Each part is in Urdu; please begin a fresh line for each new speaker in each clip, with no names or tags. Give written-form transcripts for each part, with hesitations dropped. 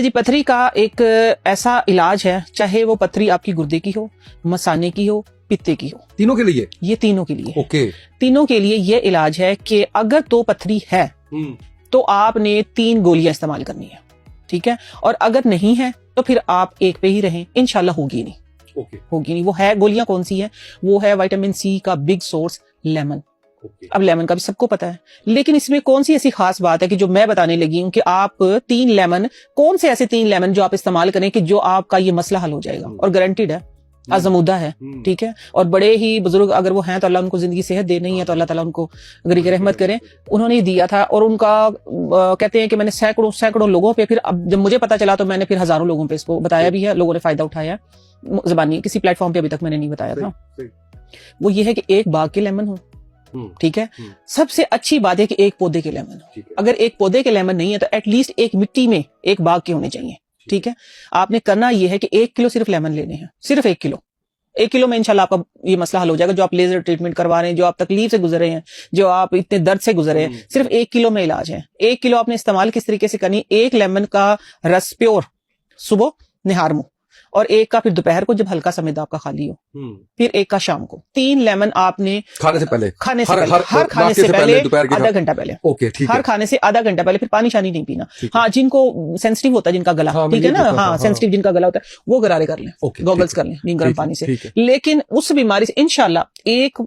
جی پتھری کا ایک ایسا علاج ہے، چاہے وہ پتھری آپ کی گردے کی ہو، مثانے کی ہو، پتے کی ہو،
تینوں کے لیے،
یہ تینوں کے لیے،
اوکے،
تینوں کے لیے یہ علاج ہے کہ اگر تو پتھری ہے تو آپ نے 3 گولیاں استعمال کرنی ہے، ٹھیک ہے، اور اگر نہیں ہے تو پھر آپ ایک پہ ہی رہیں، انشاءاللہ ہوگی نہیں، ہوگی نہیں۔ وہ ہے گولیاں کون سی ہیں؟ وہ ہے وٹامن سی کا بگ سورس لیمن۔ اب لیمن کا بھی سب کو پتا ہے، لیکن اس میں کون سی ایسی خاص بات ہے کہ جو میں بتانے لگی ہوں کہ آپ 3 لیمن، کون سے ایسے 3 لیمن جو آپ استعمال کریں کہ جو آپ کا یہ مسئلہ حل ہو جائے گا، اور گارنٹیڈ ہے، آزمودہ ہے، ٹھیک ہے، اور بڑے ہی بزرگ اگر وہ ہیں تو اللہ ان کو زندگی صحت دے، نہیں ہے تو اللہ تعالیٰ ان کو غریق رحمت کریں، انہوں نے دیا تھا، اور ان کا کہتے ہیں کہ میں نے سینکڑوں لوگوں پہ، پھر اب جب مجھے پتا چلا تو میں نے پھر ہزاروں لوگوں پہ اس کو بتایا بھی ہے، لوگوں نے فائدہ اٹھایا ہے، زبانی کسی پلیٹ فارم پہ ابھی تک میں نے نہیں بتایا تھا۔ وہ یہ ہے کہ ایک باغ کے لیمن ہو، ٹھیک ہے، سب سے اچھی بات ہے کہ ایک پودے کے لیمن ہو، اگر ایک پودے کے لیمن نہیں ہے تو ایٹ لیسٹ ایک مٹی میں ایک باغ کے ہونے چاہیے، ٹھیک ہے۔ آپ نے کرنا یہ ہے کہ 1 کلو صرف لیمن لینے ہیں، صرف 1 کلو، 1 کلو میں انشاءاللہ آپ کا یہ مسئلہ حل ہو جائے گا، جو آپ لیزر ٹریٹمنٹ کروا رہے ہیں، جو آپ تکلیف سے گزر رہے ہیں، جو آپ اتنے درد سے گزر رہے ہیں، صرف 1 کلو میں علاج ہے۔ 1 کلو آپ نے استعمال کس طریقے سے کرنی؟ 1 لیمن کا رس پیور صبح نہار منہ، اور 1 کا پھر دوپہر کو جب ہلکا سا معدہ آپ کا خالی ہو، پھر 1 کا شام کو۔ 3 لیمن آپ نے
کھانے سے پہلے،
ہر کھانے سے پہلے آدھا گھنٹہ پہلے، ہر کھانے سے آدھا گھنٹہ پہلے، پھر پانی شانی نہیں پینا۔ ہاں، جن کو سینسٹیو ہوتا ہے، جن کا گلا، ٹھیک ہے نا، ہاں سینسٹیو جن کا گلا ہوتا ہے وہ غرارے کر لیں، گوگلز کر لیں نیم گرم پانی سے۔ لیکن اس بیماری سے انشاءاللہ 1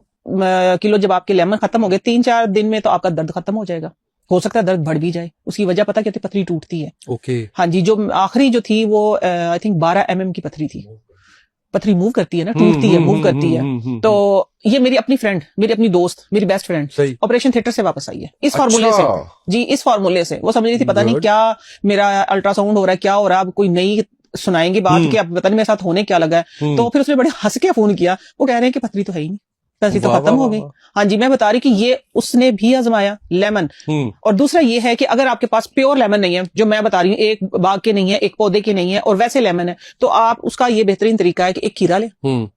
کلو جب آپ کے لیمن ختم ہو گئے، 3-4 دن میں تو آپ کا درد ختم ہو جائے گا، ہو سکتا ہے درد بڑھ بھی جائے۔ اس کی وجہ پتہ کیا ہوتی ہے؟ پتھری ٹوٹتی ہے، ہاں جی، جو آخری جو تھی وہ آئی تھنک 12 mm کی پتھری تھی۔ پتھری موو کرتی ہے نا، ٹوٹتی ہے، موو کرتی ہے۔ تو یہ میری اپنی فرینڈ، میری اپنی دوست، میری بیسٹ فرینڈ آپریشن تھیٹر سے واپس آئی ہے اس فارمولے سے، جی اس فارمولے سے۔ وہ سمجھ رہی تھی پتہ نہیں کیا میرا الٹرا ساؤنڈ ہو رہا ہے، کیا ہو رہا ہے، اب کوئی نئی سنائیں گے بات کہ اب پتہ نہیں میرے ساتھ ہونے کیا لگا ہے۔ تو پھر اس نے بڑے ہنس کے فون کیا، وہ کہہ رہے ہیں کہ پتھری تو ہے ہی نہیں، پتھری تو ختم ہو گئی۔ ہاں جی، میں بتا رہی کہ یہ اس نے بھی آزمایا لیمن۔ اور دوسرا یہ ہے کہ اگر آپ کے پاس پیور لیمن نہیں ہے، جو میں بتا رہی ہوں، ایک باغ کے نہیں ہے، ایک پودے کے نہیں ہے، اور ویسے لیمن ہے، تو آپ اس کا یہ بہترین طریقہ ہے کہ ایک کھیرا لیں،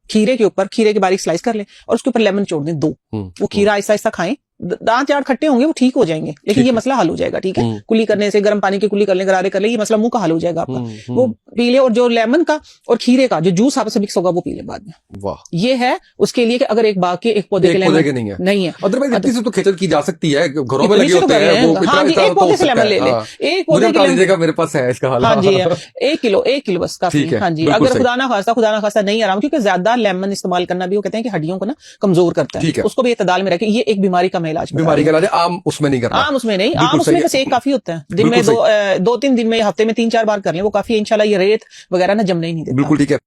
کھیرے کے اوپر، کھیرے کے باریک سلائس کر لیں، اور اس کے اوپر لیمن چھوڑ دیں 2، وہ کھیرا آہستہ آہستہ کھائیں، دانت یار کھٹے ہوں گے وہ ٹھیک ہو جائیں گے، لیکن یہ مسئلہ حل ہو جائے گا، ٹھیک ہے۔ کلی کرنے سے، گرم پانی کی کلی کر لیں، غرارے کر لیں، یہ مسئلہ منہ کا حل ہو جائے گا آپ کا، وہ پی لیں۔ اور جو لیمن کا اور کھیرے کا جو جوس آپ سے مکس ہوگا وہ پی لیں بعد میں۔ یہ ہے اس کے لیے کہ اگر ایک باغ کے ایک پودے کے لیمن نہیں ہے،
ادروائز سے تو کھیچل کی جا سکتی ہے، گھروں میں لگے ہوتے ہیں،
ہاں جی، ایک پودے سے لیمن لے لیں، ایک پودے کے لیمن،
میرے پاس ہے اس کا حل،
ہاں جی 1 کلو بس کافی ہے۔ ہاں جی، اگر خدا نہ خواستہ نہیں آرام، کیونکہ زیادہ لیمن استعمال کرنا بھی وہ کہتے ہیں کہ ہڈیوں کو نا کمزور کرتا ہے، اس کو بھی اعتدال میں رکھیں۔ یہ ایک بیماری کا میں علاج،
بیماری کا علاج عام اس میں نہیں کرنا،
عام اس میں نہیں، عام اس میں بس ایک کافی ہوتا ہے، دن میں 2-3 دن میں، ہفتے میں 3-4 بار کر لیں، وہ کافی ہے، انشاءاللہ یہ ریت وغیرہ نہ جمنے ہی نہیں دیتا۔
بالکل ٹھیک ہے۔